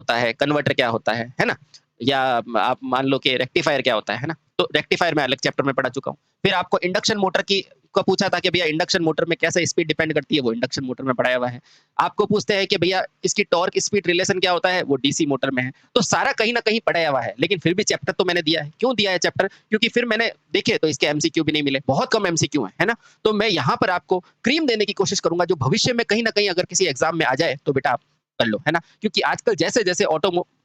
होता है, कन्वर्टर क्या होता है ना? या आप मान लो कि रेक्टिफायर क्या होता है ना? तो रेक्टिफायर मैं अलग चैप्टर में पढ़ा चुका हूँ। फिर आपको इंडक्शन मोटर की को पूछा था कि भैया इंडक्शन मोटर में कैसे स्पीड डिपेंड करती है, वो इंडक्शन मोटर में पढ़ाया हुआ है। आपको पूछते हैं कि भैया इसकी टॉर्क स्पीड रिलेशन क्या होता है, वो डीसी मोटर में है। तो सारा कहीं न कहीं पढ़ाया हुआ है, लेकिन फिर भी चैप्टर तो मैंने दिया है। क्यों दिया है चैप्टर? क्योंकि फिर मैंने देखे तो इसके एमसीक्यू भी नहीं मिले, बहुत कम एमसीक्यू है ना? तो मैं यहाँ पर आपको क्रीम देने की कोशिश करूँगा जो भविष्य में कहीं न कहीं अगर किसी एग्ज़ाम में आ जाए, तो बेटा आप कर लो, है ना? क्योंकि आजकल जैसे-जैसे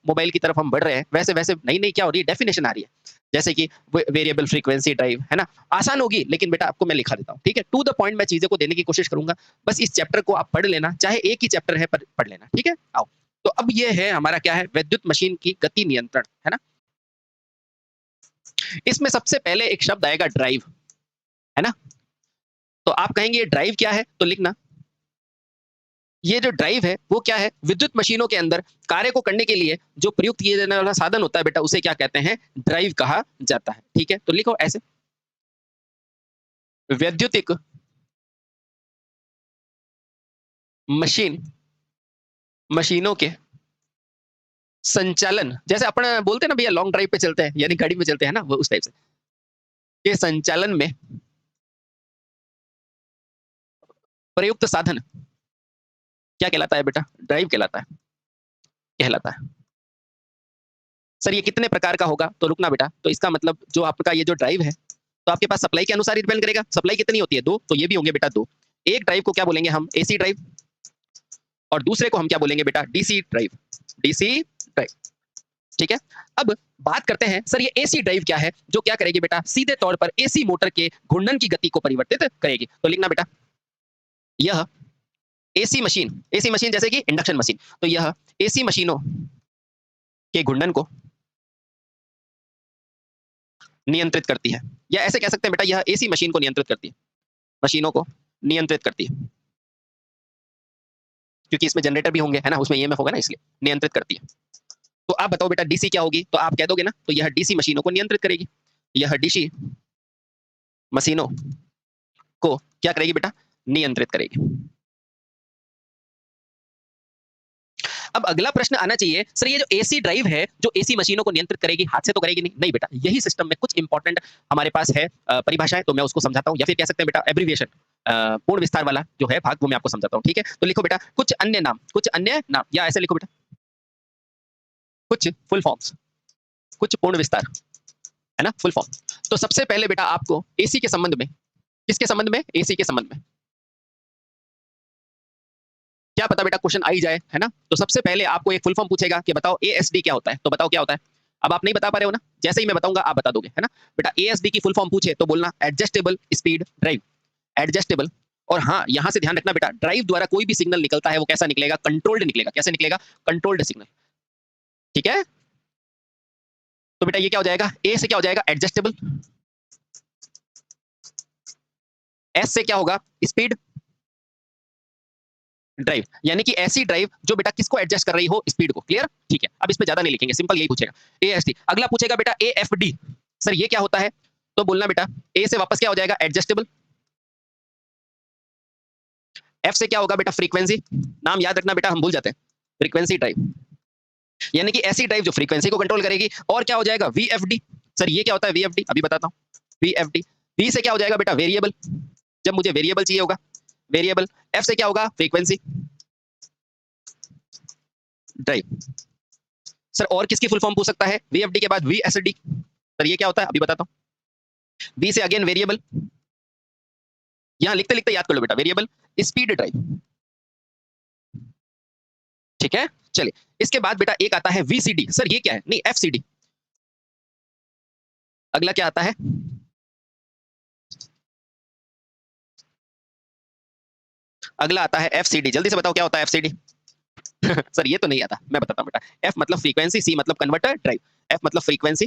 मोबाइल की तरफ हम बढ़ रहे हैं, वैसे-वैसे नई-नई क्या हो रही है, डेफिनिशन आ रही है। जैसे कि वेरिएबल फ्रीक्वेंसी ड्राइव, है ना? आसान होगी, लेकिन बेटा आपको मैं लिखा देता हूँ, ठीक है? टू द पॉइंट मैं चीज़ों को देने की कोशिश करूँगा। बस इस चैप्टर को आप पढ़ लेना, चाहे एक ही चैप्टर है पर पढ़ लेना, ठीक है? आओ। तो अब ये है हमारा क्या है, विद्युत मशीन की गति नियंत्रण, है ना? इसमें सबसे पहले एक शब्द आएगा ड्राइव, है ना? तो आप कहेंगे ड्राइव क्या है? तो लिखना ये जो ड्राइव है वो क्या है, विद्युत मशीनों के अंदर कार्य को करने के लिए जो प्रयुक्त किए जाने वाला साधन होता है बेटा, उसे क्या कहते हैं, ड्राइव कहा जाता है। ठीक है, तो लिखो ऐसे, वैद्युतिक मशीन मशीनों के संचालन, जैसे अपन बोलते हैं ना भैया लॉन्ग ड्राइव पे चलते हैं यानी गाड़ी में चलते हैं ना, वो उस टाइप से, के संचालन में प्रयुक्त साधन क्या कहलाता है बेटा, ड्राइव कहलाता है, कहलाता है। सर ये कितने प्रकार का होगा, तो रुकना बेटा, तो इसका मतलब जो आपका ये जो ड्राइव है, तो आपके पास सप्लाई के अनुसार ही डिपेंड करेगा। सप्लाई कितनी होती है, 2, तो ये भी होंगे बेटा 2। एक ड्राइव को क्या बोलेंगे हम, एसी ड्राइव, और दूसरे को हम क्या बोलेंगे बेटा, डीसी ड्राइव, डीसी ड्राइव। ठीक है, अब बात करते हैं सर ये एसी ड्राइव क्या है, जो क्या करेगी बेटा, सीधे तौर पर एसी मोटर के घूर्णन की गति को परिवर्तित करेगी। तो लिखना बेटा, यह एसी मशीन जैसे कि इंडक्शन मशीन, तो यह एसी मशीनों के घूर्णन को नियंत्रित करती है, या ऐसे कह सकते हैं बेटा यह एसी मशीन को नियंत्रित करती है, मशीनों को नियंत्रित करती है, क्योंकि इसमें जनरेटर भी होंगे, है ना, उसमें ईएमएफ होगा ना, इसलिए नियंत्रित करती है। तो आप बताओ बेटा डीसी क्या होगी, तो आप कह दोगे ना, तो यह डीसी मशीनों को नियंत्रित करेगी, यह डीसी मशीनों को क्या करेगी बेटा, नियंत्रित करेगी। अब अगला प्रश्न आना चाहिए, सर ये जो एसी ड्राइव है जो एसी मशीनों को नियंत्रित करेगी, हाथ से तो करेगी नहीं, नहीं बेटा, यही सिस्टम में कुछ इंपॉर्टेंट हमारे पास है परिभाषाएं, तो मैं उसको समझाता हूँ, या फिर कह सकते हैं बेटा एब्रीविएशन, पूर्ण विस्तार वाला जो है भाग, वो मैं आपको समझाता हूँ। ठीक है, तो लिखो बेटा कुछ अन्य नाम, या ऐसे लिखो बेटा कुछ फुल फॉर्म्स, कुछ पूर्ण विस्तार, है ना, फुल फॉर्म। तो सबसे पहले बेटा आपको एसी के संबंध में, किसके संबंध में, एसी के संबंध में क्या पता बेटा क्वेश्चन आ ही जाए, है ना। तो सबसे पहले आपको एक फुल फॉर्म पूछेगा कि बताओ एएसडी क्या होता है, तो बताओ क्या होता है। अब आप नहीं बता पा रहे हो ना, जैसे ही मैं बताऊंगा आप बता दोगे, है ना। बेटा एएसडी की फुल फॉर्म पूछे तो बोलना एडजस्टेबल स्पीड ड्राइव, एडजस्टेबल। और हाँ यहां से ध्यान रखना बेटा, ड्राइव द्वारा कोई भी सिग्नल निकलता है वो कैसा निकलेगा, कंट्रोल्ड निकलेगा। कैसे निकलेगा, कंट्रोल्ड सिग्नल। ठीक है, तो बेटा ये क्या हो जाएगा, ए से क्या हो जाएगा एडजस्टेबल, एस से क्या होगा स्पीड ड्राइव, यानी कि ऐसी ड्राइव जो बेटा किसको एडजस्ट कर रही हो, स्पीड को। क्लियर, ठीक है। अब इस पे ज्यादा नहीं लिखेंगे, सिंपल यही पूछेगा एएसडी। अगला पूछेगा बेटा एएफडी, सर ये क्या होता है, तो बोलना बेटा ए से वापस क्या हो जाएगा एडजस्टेबल, एफ से क्या होगा बेटा फ्रीक्वेंसी, नाम याद रखना बेटा हम भूल जाते हैं, फ्रीक्वेंसी ड्राइव, यानी कि ऐसी ड्राइव जो फ्रीक्वेंसी को कंट्रोल करेगी। और क्या हो जाएगा वीएफडी, सर ये क्या होता है वीएफडी, अभी बताता हूँ। वीएफडी, वी से क्या हो जाएगा बेटा वेरिएबल, जब मुझे वेरिएबल चाहिए होगा वेरिएबल। एफ से क्या होगा फ्रीक्वेंसी ड्राइव। सर और किसकी फुल फॉर्म पूछ सकता है, वीएफडी के बाद वीएसडी, सर ये क्या होता है अभी बताता हूँ। वी से अगेन वेरिएबल, यहां लिखते लिखते याद कर लो बेटा, वेरिएबल स्पीड ड्राइव। ठीक है, चलिए इसके बाद बेटा एक आता है वीसीडी, सर ये क्या है, नहीं एफसीडी। अगला क्या आता है, अगला आता है एफसीडी। जल्दी से बताओ क्या होता है एफसीडी। सर ये तो नहीं आता, मैं बताता हूं बेटा। एफ मतलब फ्रीक्वेंसी, सी मतलब कन्वर्टर, ड्राइव। एफ मतलब फ्रीक्वेंसी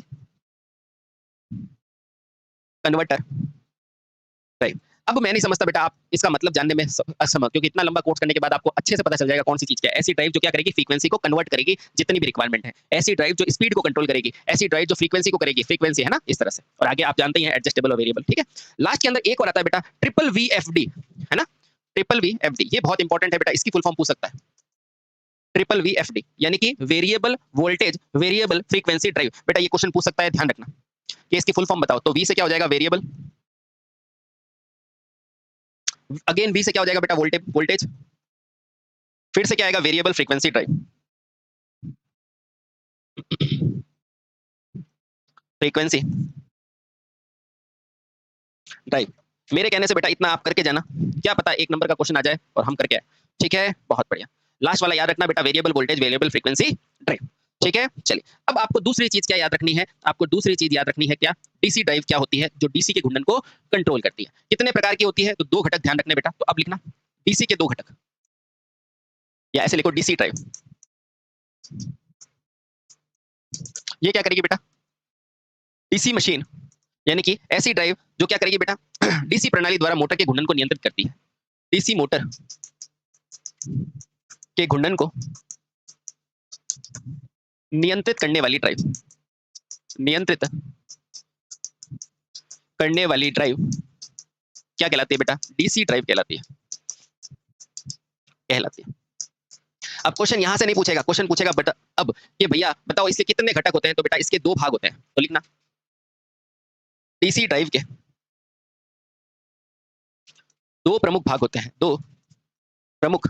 कन्वर्टर ड्राइव। अब मैं नहीं समझता बेटा आप इसका मतलब जानने में असमर्थ, क्योंकि इतना लंबा कोर्स करने के बाद आपको अच्छे से पता चल जाएगा कौन सी चीज क्या है। ऐसी ड्राइव जो क्या करेगी, फ्रीक्वेंसी को कन्वर्ट करेगी जितनी भी रिक्वायरमेंट है। ऐसी ड्राइव जो स्पीड को कंट्रोल करेगी, ऐसी ड्राइव जो फ्रीक्वेंसी को करेगी, फ्रीक्वेंसी है ना, इस तरह से। और आगे आप जानते ही हैं एडजस्टेबल और वेरिएबल। ठीक है, लास्ट के अंदर एक और आता है बेटा ट्रिपल वी एफ डी, है ना। ट्रिपल वी एफ डी ये बहुत इंपॉर्टेंट है बेटा, इसकी फुल फॉर्म पूछ सकता है। ट्रिपल VFD, यानी कि variable voltage variable frequency drive. बेटा ये क्वेश्चन पूछ सकता है, ध्यान रखना कि इसकी फुल फॉर्म बताओ। तो V से क्या हो जाएगा, वेरिएबल, अगेन V से क्या हो जाएगा बेटा, वोल्टेज, फिर से क्या आएगा, variable frequency drive, frequency drive. मेरे कहने से बेटा इतना आप करके जाना, क्या पता एक नंबर का क्वेश्चन आ जाए और हम करके आए। ठीक है, बहुत बढ़िया। लास्ट वाला याद रखना बेटा, variable voltage variable frequency drive. ठीक है, चलिए अब आपको दूसरी चीज क्या याद रखनी है, आपको दूसरी चीज याद रखनी है क्या, डीसी ड्राइव क्या होती है, जो डीसी के घूर्णन को कंट्रोल करती है। कितने प्रकार की होती है, तो दो घटक ध्यान रखने बेटा। तो अब लिखना डीसी के दो घटक, या ऐसे लिखो डीसी ड्राइव। ये क्या करेगी बेटा, डीसी मशीन, यानी कि ऐसी ड्राइव जो क्या करेगी बेटा, डीसी प्रणाली द्वारा मोटर के घूर्णन को नियंत्रित करती है। डीसी मोटर के घूर्णन को नियंत्रित करने वाली ड्राइव, नियंत्रित करने वाली ड्राइव क्या कहलाती है बेटा, डीसी ड्राइव कहलाती है, कहलाती है। अब क्वेश्चन यहां से नहीं पूछेगा, क्वेश्चन पूछेगा बेटा अब कि भैया बताओ इसके कितने घटक होते हैं, तो बेटा इसके दो भाग होते हैं। तो लिखना डीसी ड्राइव के दो प्रमुख भाग होते हैं, दो प्रमुख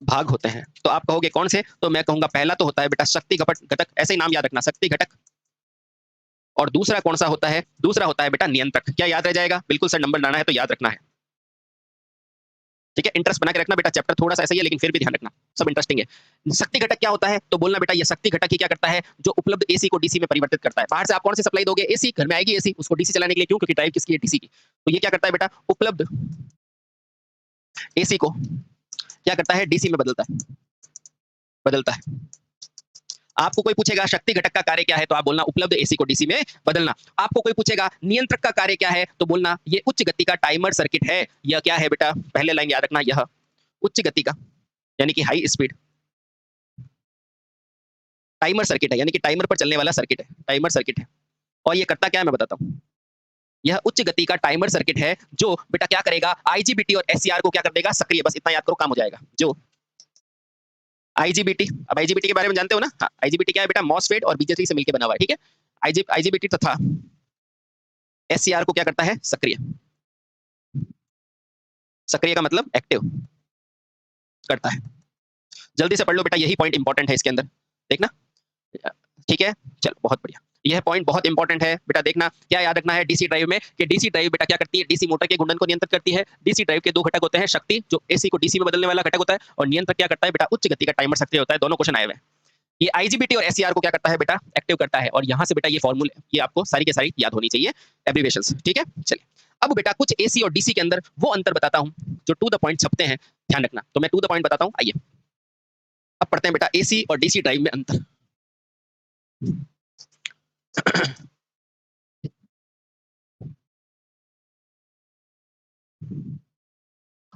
भाग होते हैं। तो आप कहोगे कौन से, तो मैं कहूंगा पहला तो होता है बेटा शक्ति घटक, ऐसे ही नाम याद रखना, शक्ति घटक। और दूसरा कौन सा होता है, दूसरा होता है बेटा नियंत्रक। क्या याद रह जाएगा, बिल्कुल सर नंबर लाना है तो याद रखना है। ठीक है, इंटरेस्ट बना के रखना बेटा, चैप्टर थोड़ा सा ऐसा ही है लेकिन फिर भी ध्यान रखना, सब इंटरेस्टिंग है। शक्ति घटक क्या होता है, तो बोलना बेटा ये शक्ति घटक ही क्या करता है, जो उपलब्ध एसी को डीसी में परिवर्तित करता है। बाहर से आप कौन से सप्लाई दोगे, एसी, घर में आएगी एसी, उसको डीसी चलाने के लिए, क्यों, क्योंकि ड्राइव किसकी है, डीसी की। तो ये क्या करता है बेटा, उपलब्ध एसी को क्या करता है, डीसी में बदलता है, बदलता है। आपको कोई पूछेगा शक्ति घटक का कार्य क्या है, तो आप बोलना उपलब्ध एसी को डीसी में बदलना। आपको कोई पूछेगा नियंत्रक का कार्य क्या है, तो बोलना ये उच्च गति का टाइमर सर्किट है। यह क्या है बेटा, पहले लाइन याद रखना, यह उच्च गति का यानी कि हाई स्पीड टाइमर सर्किट है, यानी कि टाइमर पर चलने वाला सर्किट है, टाइमर सर्किट है। और ये करता क्या है मैं बताता हूँ, यह उच्च गति का टाइमर सर्किट है जो बेटा क्या करेगा, आईजीबीटी और एससीआर को क्या कर देगा, सक्रिय। बस इतना याद करो, काम हो जाएगा। जो आईजीबीटी, अब आईजीबीटी के बारे में जानते हो ना, हाँ, आईजीबीटी क्या है बेटा, मॉसफेट और बीजेटी से मिलकर बना हुआ है। ठीक है, आईजीबीटी तथा एससीआर को क्या करता है, सक्रिय। सक्रिय का मतलब एक्टिव करता है। जल्दी से पढ़ लो बेटा, यही पॉइंट इंपॉर्टेंट है इसके अंदर, देखना। ठीक है, चलो बहुत बढ़िया, यह पॉइंट बहुत इंपॉर्टेंट है बेटा। देखना क्या याद रखना है डीसी ड्राइव में, कि डीसी ड्राइव बेटा क्या करती है, डीसी मोटर के घूर्णन को नियंत्रित करती है। डीसी ड्राइव के दो घटक होते हैं, शक्ति जो एसी को डीसी में बदलने वाला घटक होता है, और नियंत्रक क्या करता है बेटा, उच्च गति का टाइमर सक्रिय होता है। दोनों क्वेश्चन आए हुए हैं। ये आईजीबीटी और एससीआर को क्या करता है बेटा, एक्टिव करता है। और यहाँ से बेटा ये फॉर्मूले ये आपको सारी के सारी याद होनी चाहिए, एब्रिविएशंस। ठीक है, चलिए अब बेटा कुछ एसी और डीसी के अंदर वो अंतर बताता हूँ जो टू द पॉइंट छपते हैं, ध्यान रखना। तो मैं टू द पॉइंट बताता हूँ, आइए अब पढ़ते हैं बेटा एसी और डीसी ड्राइव में अंतर।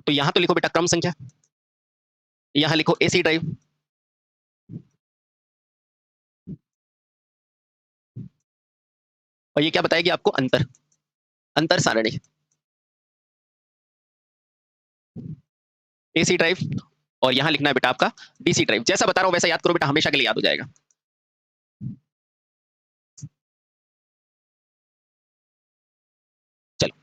तो यहां तो लिखो बेटा क्रम संख्या, यहां लिखो एसी ड्राइव, और ये क्या बताएगी आपको, अंतर, अंतर सारणी। एसी ड्राइव और यहां लिखना है बेटा आपका डीसी ड्राइव। जैसा बता रहा हूं वैसा याद करो बेटा, हमेशा के लिए याद हो जाएगा। चलो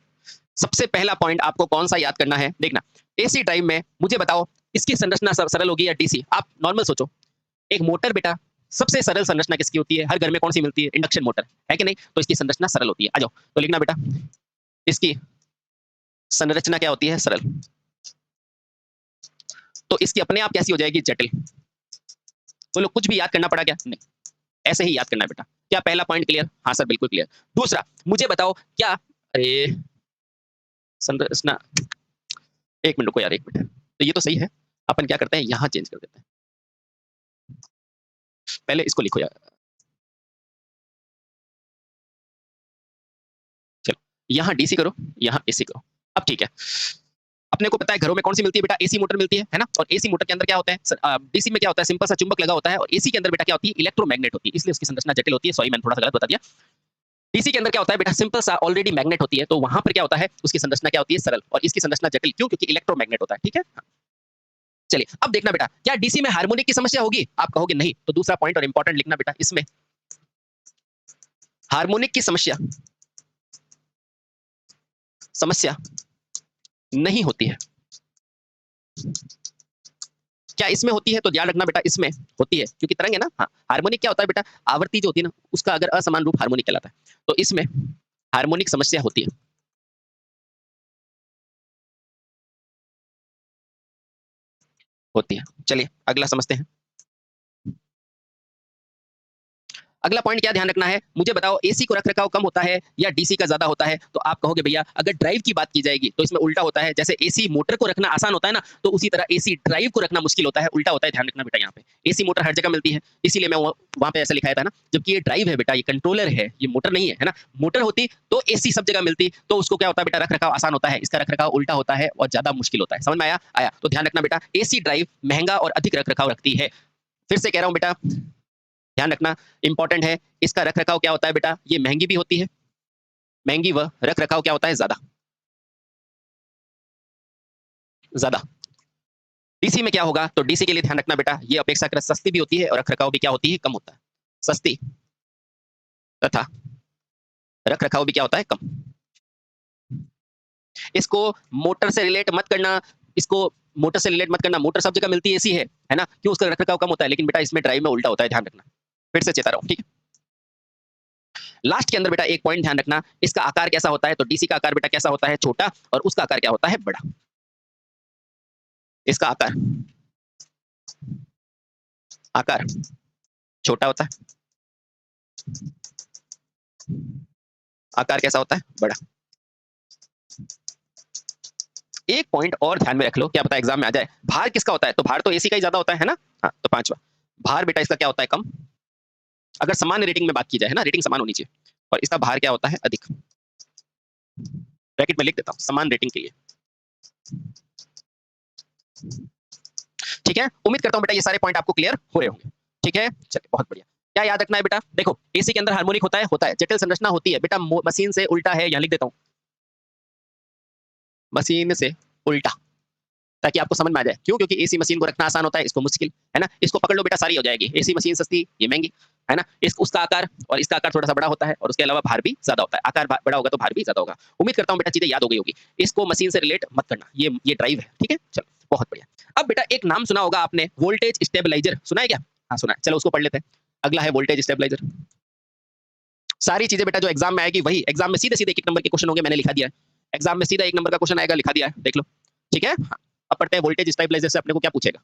सबसे पहला पॉइंट आपको कौन सा याद करना है, देखना। एसी ड्राइव में मुझे बताओ इसकी संरचना सरल होगी या डीसी। आप नॉर्मल सोचो, एक मोटर बेटा सबसे सरल संरचना किसकी होती है, हर घर में कौन सी मिलती है, इंडक्शन मोटर, है कि नहीं। तो इसकी संरचना सरल होती है। आ जाओ तो लिखना बेटा इसकी संरचना क्या होती है, सरल। तो इसकी अपने आप कैसी हो जाएगी, जटिल। बोलो कुछ भी याद करना पड़ा क्या, नहीं, ऐसे ही याद करना है बेटा। क्या पहला पॉइंट क्लियर, हाँ सर बिल्कुल क्लियर। दूसरा मुझे बताओ क्या, अरे संरचना, एक मिनट को यार, एक मिनट। तो ये तो सही है, अपन क्या करते हैं यहाँ चेंज कर देते हैं, पहले इसको लिखो यार। चलो यहाँ डीसी करो, यहाँ एसी करो। अब ठीक है, अपने को पता है घरों में कौन सी मिलती है बेटा, एसी मोटर मिलती है ना। और एसी मोटर के अंदर क्या होता है, डीसी में क्या होता है, सिंपल सा चुंबक लगा होता है। और एसी के अंदर बेटा क्या होती है, इलेक्ट्रोमैग्नेट होती है, इसलिए उसकी संरचना जटिल होती है। सॉरी मैंने थोड़ा सा गलत बता दिया। डीसी के अंदर क्या होता है बेटा, सिंपल सा ऑलरेडी मैग्नेट होती है, तो वहां पर क्या होता है, उसकी संरचना क्या होती है, सरल। और इसकी संरचना जटिल, क्यों, क्योंकि इलेक्ट्रोमैग्नेट होता है। ठीक है, चलिए अब देखना बेटा, क्या डीसी में हार्मोनिक की समस्या होगी? आप कहोगे नहीं, तो दूसरा पॉइंट और इंपॉर्टेंट लिखना बेटा, इसमें हार्मोनिक की समस्या नहीं होती है। क्या इसमें होती है? तो ध्यान रखना बेटा, इसमें होती है, क्योंकि तरंग है ना। हाँ, हार्मोनिक क्या होता है बेटा, आवृत्ति जो होती है ना, उसका अगर असमान रूप हार्मोनिक कहलाता है, तो इसमें हार्मोनिक समस्या होती है। होती है। चलिए अगला समझते हैं। अगला पॉइंट क्या ध्यान रखना है, मुझे बताओ, एसी को रखरखाव कम होता है या डीसी का ज्यादा होता है? तो आप कहोगे भैया, अगर ड्राइव की बात की जाएगी तो इसमें उल्टा होता है। जैसे एसी मोटर को रखना आसान होता है ना, तो उसी तरह एसी ड्राइव को रखना मुश्किल होता है, उल्टा होता है। ध्यान रखना बेटा, यहाँ पे एसी मोटर हर जगह मिलती है, इसीलिए मैं वहां पे ऐसा लिखाया था ना। जबकि ये ड्राइव है बेटा, ये कंट्रोलर है, ये मोटर नहीं है ना। मोटर होती तो एसी सब जगह मिलती, तो उसको क्या होता है बेटा, रखरखाव आसान होता है। इसका रखरखाव उल्टा होता है और ज्यादा मुश्किल होता है। समझ में आया? आया। तो ध्यान रखना बेटा, एसी ड्राइव महंगा और अधिक रखरखाव रखती है। फिर से कह रहा हूं बेटा, ध्यान रखना, इंपॉर्टेंट है। इसका रखरखाव क्या होता है बेटा, ये महंगी भी होती है, महंगी, व रखरखाव क्या होता है, ज्यादा। ज्यादा। डीसी में क्या होगा, तो डीसी के लिए ध्यान रखना बेटा, ये अपेक्षाकृत सस्ती भी होती है और रखरखाव भी क्या होती है, कम होता है। सस्ती तथा रखरखाव भी क्या होता है, कम। इसको मोटर से रिलेट मत करना, इसको मोटर से रिलेट मत करना। मोटर सब जगह मिलती है, एसी है ना, क्यों? उसका रखरखाव कम होता है, लेकिन बेटा इसमें ड्राइव में उल्टा होता है। ध्यान रखना, फिर से चेता रहा हूं, ठीक है। लास्ट के अंदर बेटा एक पॉइंट ध्यान रखना, इसका आकार कैसा होता है? तो डीसी का आकार बेटा कैसा होता है, छोटा, और उसका आकार क्या होता है, बड़ा। इसका आकार आकार छोटा होता है, आकार कैसा होता है, बड़ा। एक पॉइंट और ध्यान में रख लो, क्या पता एग्जाम में आ जाए। भार किसका होता है? तो भार तो एसी का ही ज्यादा होता है ना। हाँ, तो पांचवा, भार बेटा इसका क्या होता है, कम। अगर समान रेटिंग में बात की जाए, है ना, रेटिंग समान होनी चाहिए। और इसका भार क्या होता है, अधिक। ब्रैकेट में लिख देता हूं, समान रेटिंग के लिए। ठीक है, उम्मीद करता हूं बेटा ये सारे पॉइंट आपको क्लियर हो रहे होंगे। ठीक है, चलिए बहुत बढ़िया। क्या याद रखना है बेटा, देखो एसी के अंदर हार्मोनिक होता है, जटिल संरचना होती है बेटा, मशीन से उल्टा है, यहां लिख देता हूं, मशीन से उल्टा, ताकि आपको समझ में आ जाए। क्यों? क्योंकि एसी मशीन को रखना आसान होता है, इसको मुश्किल, है ना। इसको पकड़ लो बेटा, सारी हो जाएगी। एसी मशीन सस्ती, ये महंगी, है ना। उसका आकार और इसका आकार थोड़ा सा बड़ा होता है, और उसके अलावा भार भी ज्यादा होता है। आकार बड़ा होगा तो भार भी ज्यादा होगा। उम्मीद करता हूँ बेटा चीजें याद हो गई होगी। इसको मशीन से रिलेट मत करना, ये ड्राइव है, ठीक है। चलो बहुत बढ़िया। अब बेटा एक नाम सुना होगा आपने, वोल्टेज स्टेबलाइजर, सुना है क्या? हाँ सुना है, चलो उसको पढ़ लेते हैं। अगला है वोल्टेज स्टेबलाइजर। सारी चीजें बेटा जो एग्जाम में आएगी वही, एग्जाम में सीधे सीधे एक नंबर के क्वेश्चन होंगे, मैंने लिखा दिया है। एग्जाम में सीधा एक नंबर का क्वेश्चन आएगा, लिखा दिया है, देख लो। ठीक है, हाँ। अब पढ़ते हैं वोल्टेज स्टेबलाइजर से अपने को क्या पूछेगा।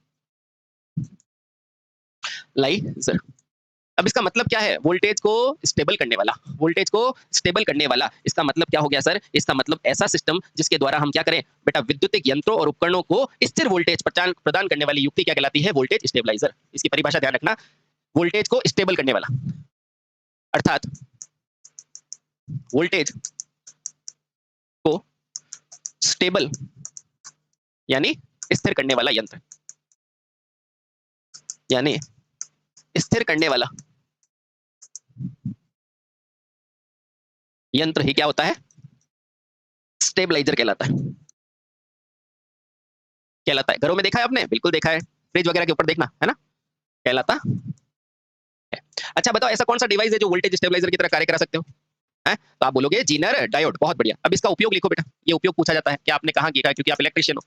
लाइजर। अब इसका मतलब क्या है, वोल्टेज को स्टेबल करने वाला। वोल्टेज को स्टेबल करने वाला, इसका मतलब क्या हो गया सर? इसका मतलब ऐसा सिस्टम जिसके द्वारा हम क्या करें बेटा, विद्युतिक यंत्रों और उपकरणों को स्थिर वोल्टेज प्रदान करने वाली युक्ति क्या कहलाती है, वोल्टेज स्टेबलाइजर। इसकी परिभाषा ध्यान रखना, वोल्टेज को स्टेबल करने वाला, अर्थात वोल्टेज को स्टेबल यानी स्थिर करने वाला यंत्र, यानी स्थिर करने वाला यंत्र ही क्या होता है, स्टेबलाइजर कहलाता है। कहलाता है, घरों में देखा है आपने? बिल्कुल देखा है, फ्रिज वगैरह के ऊपर देखना, है ना, कहलाता है। अच्छा बताओ, ऐसा कौन सा डिवाइस है जो वोल्टेज स्टेबलाइजर की तरह कार्य करा सकते हो? है, तो आप बोलोगे जीनर डायोड। बहुत बढ़िया। अब इसका उपयोग लिखो बेटा, ये उपयोग पूछा जाता है कि आपने कहाँ किया है, क्योंकि आप इलेक्ट्रिशियन हो।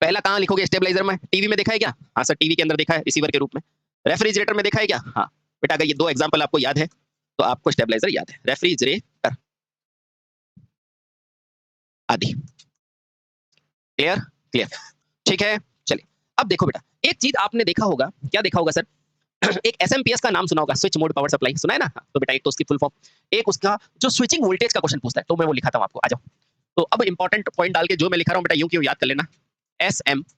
पहला कहाँ लिखोगे, स्टेबलाइजर में? टीवी में देखा है क्या? हाँ सर, टीवी के अंदर देखा है, रिसीवर के रूप में। रेफ्रिजरेटर में देखा है क्या? हाँ बेटा, अगर ये दो एग्जाम्पल आपको याद है तो आपको स्टेबलाइजर याद है, रेफ्रिजरेटर आदि। क्लियर? क्लियर, ठीक है। चलिए अब देखो बेटा, एक चीज आपने देखा होगा, क्या देखा होगा सर? एक एसएमपीएस का नाम सुना होगा, स्विच मोड पावर सप्लाई, सुना है ना? हाँ, तो बेटा एक तो उसकी फुल फॉर्म, एक उसका जो स्विचिंग वोल्टेज का क्वेश्चन पूछता है, तो मैं वो लिखाता हूँ आपको, आ जाओ। तो अब इंपॉर्टेंट पॉइंट डाल के जो मैं लिखा रहा हूँ बेटा, यूं क्यों याद कर लेना, एसएमपीएस।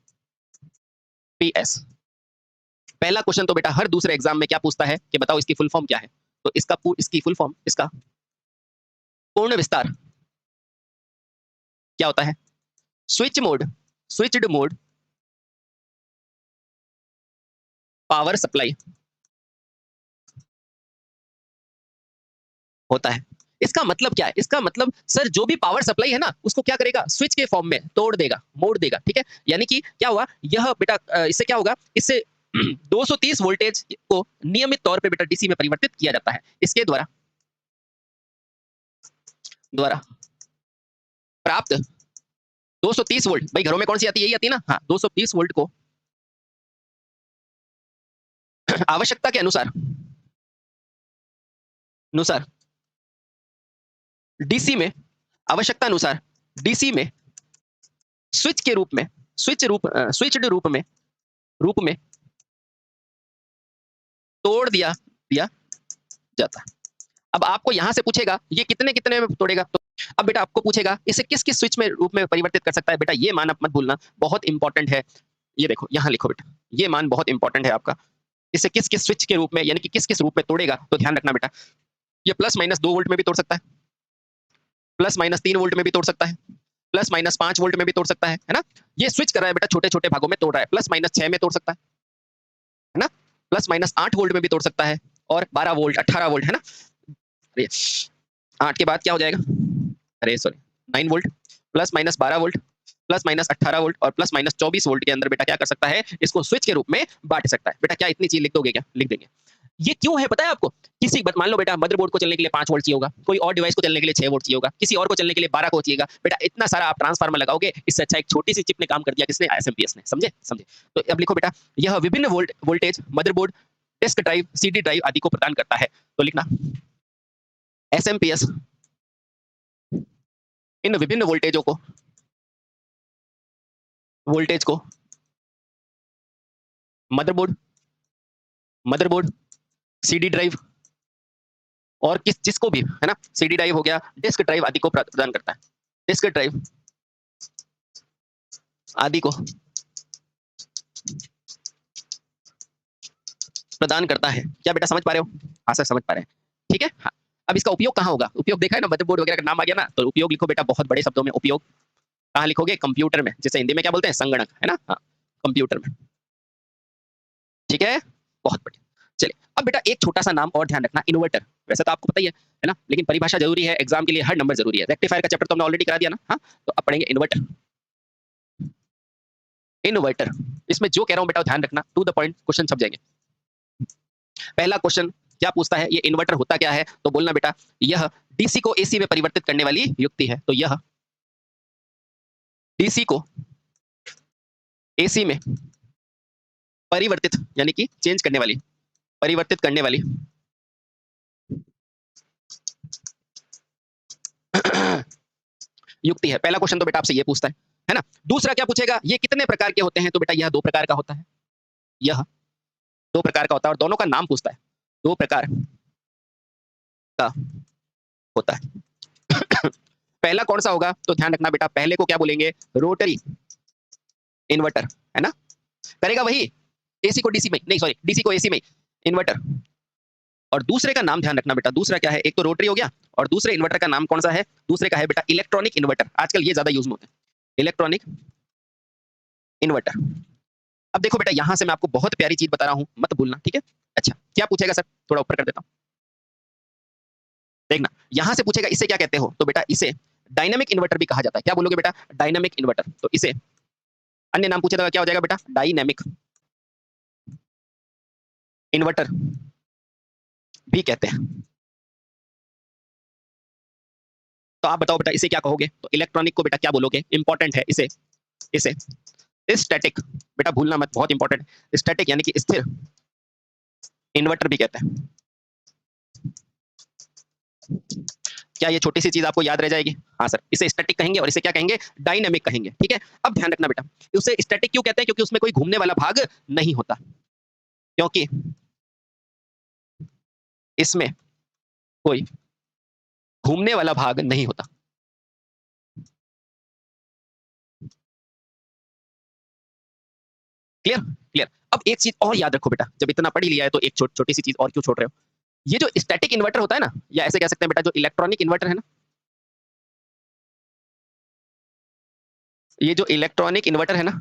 पहला क्वेश्चन तो बेटा हर दूसरे एग्जाम में क्या पूछता है कि बताओ इसकी फुल फॉर्म क्या है? तो इसकी फुल फॉर्म, इसका पूर्ण विस्तार क्या होता है? Switch mode, switched mode power supply होता है। इसका मतलब क्या है? इसका मतलब सर जो भी पावर सप्लाई है ना, उसको क्या करेगा? स्विच के फॉर्म में तोड़ देगा, मोड़ देगा, ठीक है? यानी कि क्या हुआ? यह बेटा इससे क्या होगा? इससे 230 वोल्टेज को नियमित तौर पे बेटा डीसी में परिवर्तित किया जाता है। इसके द्वारा द्वारा प्राप्त 230 वोल्ट, भाई घरों में कौन सी आती है? यही आती है ना? हाँ, 230 वोल्ट को आवश्यकता के अनुसार अनुसार डीसी में आवश्यकता अनुसार डीसी में स्विच के रूप में स्विच्ड रूप में तोड़ दिया दिया जाता है। अब आपको यहां से पूछेगा ये कितने कितने में तोड़ेगा, तो अब बेटा आपको पूछेगा इसे किस किस स्विच में रूप में परिवर्तित कर सकता है। बेटा ये मान आप मत भूलना, बहुत इंपॉर्टेंट है। ये देखो यहां लिखो बेटा, ये मान बहुत इंपॉर्टेंट है आपका। इसे किस किस स्विच के रूप में यानी कि किस किस रूप में तोड़ेगा, तो ध्यान रखना बेटा। ये प्लस माइनस 2 वोल्ट में भी तोड़ सकता है, प्लस माइनस 3 वोल्ट में भी तोड़ सकता है, प्लस माइनस 5 वोल्ट में भी तोड़ सकता है ना? ये स्विच कर रहा है बेटा, छोटे छोटे भागों में तोड़ रहा है। प्लस माइनस 6 में तोड़ सकता है ना? प्लस माइनस 8 वोल्ट में भी तोड़ सकता है, और 12 वोल्ट 18 वोल्ट, है ना? अरे 8 के बाद क्या हो जाएगा? अरे sorry 9 volt, plus minus 12 volt, plus minus 18 volt और प्लस माइनस 24 वोल्ट के अंदर बेटा क्या कर सकता है? इसको स्विच के रूप में बांट सकता है। बेटा क्या इतनी चीज लिख दोगे क्या? लिख देंगे। ये क्यों है पता है आपको? किसी मान लो बेटा मदरबोर्ड को चलने के लिए 5 वोल्ट चाहिए होगा, कोई और डिवाइस को चलने के लिए 6 वोल्ट चाहिए होगा, किसी और को चलने के लिए 12 को चाहिएगा। बेटा इतना सारा आप ट्रांसफार्मर लगाओगे, इससे अच्छा एक छोटी सी चिप ने काम कर दिया। किसने? एसएमपीएस ने। समझे? समझे? तो अब लिखो बेटा, यह विभिन्न voltage motherboard, disk drive, CD drive आदि को प्रदान करता है। तो लिखना एसएमपीएस इन विभिन्न वोल्टेज को मदरबोर्ड मदरबोर्ड सीडी ड्राइव और जिसको भी, है ना, सीडी ड्राइव हो गया, डिस्क ड्राइव आदि को प्रदान करता है। डिस्क ड्राइव आदि को प्रदान करता है। क्या बेटा समझ पा रहे हो? हाँ सर समझ पा रहे हैं, ठीक है। हाँ, अब इसका उपयोग कहाँ होगा? उपयोग देखा है ना, मदरबोर्ड वगैरह का नाम आ गया ना, तो उपयोग लिखो बेटा बहुत बड़े शब्दों में। उपयोग कहाँ लिखोगे? कंप्यूटर में, जैसे हिंदी में क्या बोलते हैं? संगणक, है ना? हाँ, कंप्यूटर में, ठीक है। बहुत बढ़िया। चलिए अब बेटा एक छोटा सा नाम और ध्यान रखना, इन्वर्टर। वैसे तो आपको पता ही है ना, लेकिन परिभाषा जरूरी है, एग्जाम के लिए हर नंबर जरूरी है। रेक्टिफायर का चैप्टर तो हमने ऑलरेडी करा दिया ना, हाँ, तो अब पढ़ेंगे इन्वर्टर। इन्वर्टर, इसमें जो कह रहा हूं बेटा ध्यान रखना, टू द पॉइंट क्वेश्चन छप जाएंगे। पहला क्वेश्चन क्या पूछता है? ये इन्वर्टर होता क्या है? तो बोलना बेटा यह डीसी को एसी में परिवर्तित करने वाली युक्ति है। तो यह डीसी को एसी में परिवर्तित यानी कि चेंज करने वाली, परिवर्तित करने वाली युक्ति है। पहला क्वेश्चन तो बेटा आपसे ये पूछता है ना? दूसरा क्या पूछेगा? ये कितने प्रकार के होते हैं? तो बेटा यह 2 प्रकार का होता है। यह 2 प्रकार का होता है और दोनों का नाम पूछता है। 2 प्रकार का होता है। पहला कौन सा होगा? तो ध्यान रखना बेटा, पहले को क्या बोलेंगे? रोटरी इन्वर्टर, है ना? करेगा वही एसी को डीसी में, नहीं सॉरी, डीसी को एसी में इन्वर्टर। और दूसरे का नाम ध्यान रखना बेटा, दूसरा क्या है? एक तो रोटरी हो गया, और दूसरे इन्वर्टर का नाम कौन सा है? दूसरे का है बेटा इलेक्ट्रॉनिक इन्वर्टर। आजकल ये ज्यादा यूज में होते हैं, इलेक्ट्रॉनिक इन्वर्टर। अब देखो बेटा, यहां से मैं आपको बहुत प्यारी चीज बता रहा हूं, मत भूलना, ठीक है? अच्छा क्या पूछेगा सर? थोड़ा ऊपर कर देता हूं, देखना। यहां से पूछेगा इसे क्या कहते हो? तो बेटा इसे डायनामिक इन्वर्टर भी कहा जाता है। क्या बोलोगे बेटा? Dynamic inverter. तो इसे अन्य नाम पूछेगा क्या हो जाएगा बेटा? डायनामिक इन्वर्टर भी कहते हैं। तो आप बताओ बेटा इसे क्या कहोगे? तो इलेक्ट्रॉनिक को बेटा क्या बोलोगे? इंपॉर्टेंट है, इसे इसे स्टैटिक, बेटा भूलना मत, बहुत इंपॉर्टेंट, स्टैटिक यानी कि स्थिर इन्वर्टर भी कहते हैं। क्या ये छोटी सी चीज आपको याद रह जाएगी? हाँ सर, इसे स्टैटिक कहेंगे और इसे क्या कहेंगे? डायनामिक कहेंगे, ठीक है। अब ध्यान रखना बेटा, उसे स्टैटिक क्यों कहते हैं? क्योंकि उसमें कोई घूमने वाला भाग नहीं होता, क्योंकि इसमें कोई घूमने वाला भाग नहीं होता। क्लियर? क्लियर। अब एक चीज और याद रखो बेटा, जब इतना पढ़ ही लिया है तो एक छोटी सी चीज और क्यों छोड़ रहे हो? ये जो स्टैटिक इन्वर्टर होता है ना, या ऐसे कह सकते हैं बेटा जो इलेक्ट्रॉनिक इन्वर्टर है ना, ये जो इलेक्ट्रॉनिक इन्वर्टर है ना,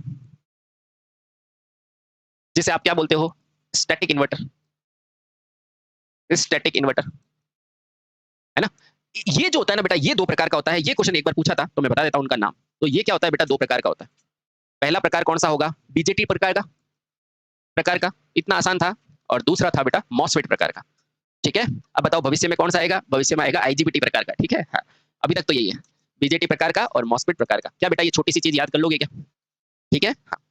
जिसे आप क्या बोलते हो? स्टैटिक इन्वर्टर, स्टैटिक इन्वर्टर, है ना? ये जो होता है ना बेटा, ये दो प्रकार का होता है। ये क्वेश्चन एक बार पूछा था तो मैं बता देता हूं उनका नाम। तो ये क्या होता है बेटा, दो प्रकार का होता है। पहला प्रकार कौन सा होगा, बीजेटी प्रकार का, इतना आसान था। और दूसरा था बेटा मॉसफेट प्रकार का। ठीक है, अब बताओ भविष्य में कौन सा आएगा, भविष्य में आएगा आईजीबीटी प्रकार का। ठीक है, हाँ, अभी तक तो यही है, बीजेटी प्रकार का और मॉसफेट प्रकार का। क्या बेटा ये छोटी सी चीज याद कर लोगे क्या? ठीक है, हाँ।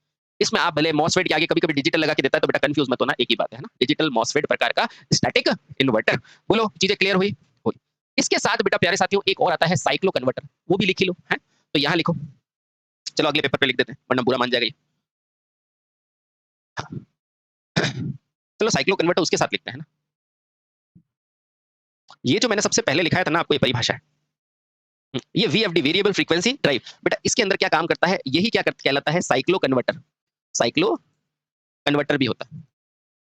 इसमें आप भले मॉसफेट के आगे कभी कभी डिजिटल लगा के देता है तो बेटा कंफ्यूज मत होना, एक ही बात है ना, डिजिटल मॉसफेट प्रकार का स्टैटिक इन्वर्टर। बोलो चीजें क्लियर हुई? हुई। इसके साथ बेटा प्यारे साथियों एक और आता है साइक्लो कन्वर्टर, वो भी लिख ही लो है, तो यहाँ लिखो। चलो अगले पेपर पे लिख देते हैं वरना बुरा मान जाएगा ये। चलो साइक्लो कन्वर्टर उसके साथ लिखते हैं ना। ये जो मैंने सबसे पहले लिखाया था ना आपको, ये परिभाषा है। ये वीएफडी वेरिएबल फ्रीक्वेंसी ड्राइव, बेटा इसके अंदर क्या काम करता है, यही क्या कहलाता है, साइक्लो कन्वर्टर। साइक्लो कन्वर्टर भी होता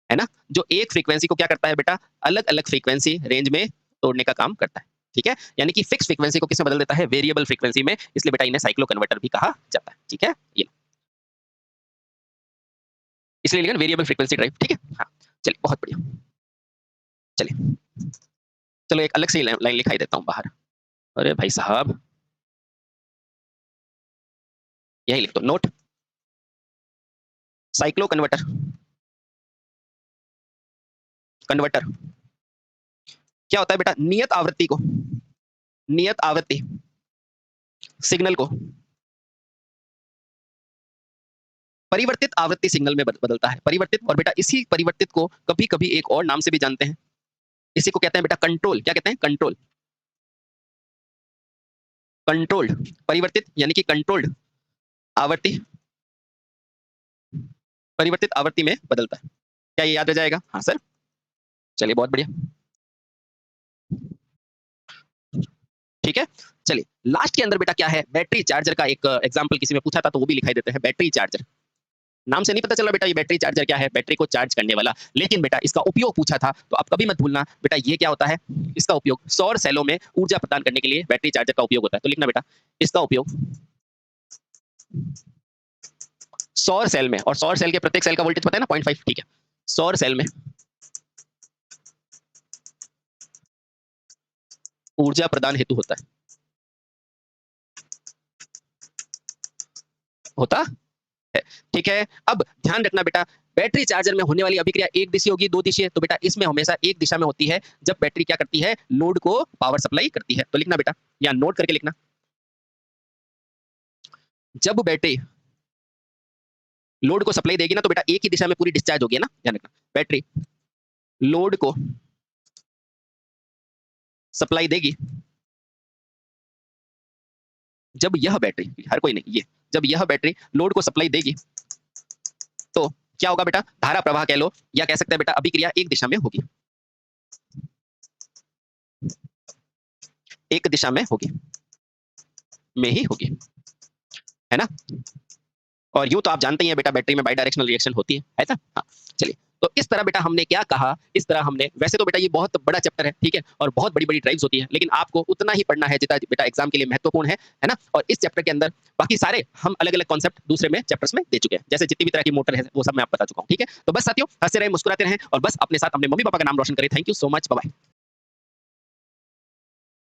है ना, जो एक फ्रीक्वेंसी को क्या करता है बेटा, अलग अलग फ्रीक्वेंसी रेंज में तोड़ने का काम करता है। ठीक है, यानी कि फिक्स फ्रीक्वेंसी को किसमें बदल देता है, वेरिएबल फ्रीक्वेंसी में, इसलिए बेटा इन्हें साइक्लो कन्वर्टर भी कहा जाता है। ठीक है, ये इसलिए लिखा वेरिएबल फ्रीक्वेंसी ड्राइव। ठीक है, हाँ चलिए बहुत बढ़िया। चलिए चलो एक अलग से लाइन लिखाई देता हूँ बाहर। अरे भाई साहब, यही लिख दो, नोट साइक्लो कन्वर्टर। कन्वर्टर क्या होता है बेटा, नियत आवृत्ति सिग्नल को परिवर्तित आवृत्ति सिग्नल में बदलता है। परिवर्तित, और बेटा इसी परिवर्तित को कभी कभी एक और नाम से भी जानते हैं, इसी को कहते हैं बेटा कंट्रोल। क्या कहते हैं, कंट्रोल। कंट्रोल्ड परिवर्तित यानी कि कंट्रोल्ड आवृत्ति, परिवर्तित आवृत्ति में बदलता है। क्या ये याद रह जाएगा? हाँ सर, चलिए बहुत बढ़िया। ठीक है, चलिए लास्ट के अंदर बेटा क्या है, बैटरी चार्जर का एक एग्जांपल किसी में पूछा था तो वो भी लिखाई देते हैं। बैटरी चार्जर, नाम से नहीं पता चला बेटा ये बैटरी चार्जर क्या है, बैटरी को चार्ज करने वाला। लेकिन बेटा इसका उपयोग पूछा था तो आप कभी मत भूलना बेटा ये क्या होता है, इसका उपयोग सौर सेलों में ऊर्जा प्रदान करने के लिए बैटरी चार्जर का उपयोग होता है। तो लिखना बेटा इसका उपयोग सौर सेल में, और सौर सेल के प्रत्येक सेल का वोल्टेज पता है ना 0.5। ठीक है, सौर सेल में ऊर्जा प्रदान हेतु होता है। ठीक है, अब ध्यान रखना बेटा बैटरी चार्जर में होने वाली अभिक्रिया एक दिशा होगी, दो दिशा, तो बेटा इसमें हमेशा एक दिशा में होती है जब बैटरी क्या करती है, लोड को पावर सप्लाई करती है। तो लिखना बेटा, या नोट करके लिखना, जब बैटरी लोड को सप्लाई देगी ना तो बेटा एक ही दिशा में पूरी डिस्चार्ज होगी ना, ध्यान रखना। बैटरी लोड को सप्लाई देगी जब यह बैटरी, हर कोई नहीं, ये जब यह बैटरी लोड को सप्लाई देगी तो क्या होगा बेटा, धारा प्रवाह कह लो, या कह सकते हैं बेटा अभिक्रिया एक दिशा में होगी, एक दिशा में होगी, में ही होगी, है ना। और यूं तो आप जानते ही हैं बेटा बैटरी में बाई डायरेक्शनल रिएक्शन होती है ना। हाँ चलिए, तो इस तरह बेटा हमने क्या कहा, इस तरह हमने, वैसे तो बेटा ये बहुत बड़ा चैप्टर है, ठीक है, और बहुत बड़ी बड़ी ड्राइव्स होती है, लेकिन आपको उतना ही पढ़ना है जितना बेटा एग्जाम के लिए महत्वपूर्ण है ना। और इस चैप्टर के अंदर बाकी सारे हम अलग अलग कॉन्सेप्ट दूसरे में चैप्टर्स में दे चुके हैं, जैसे जितनी भी तरह की मोटर है वो सब मैं आपको बता चुका हूँ। ठीक है, तो बस साथियों हंसते रहें, मुस्कुराते रहें, और बस अपने साथ अपने मम्मी पापा का नाम रोशन करें। Thank you so much, bye.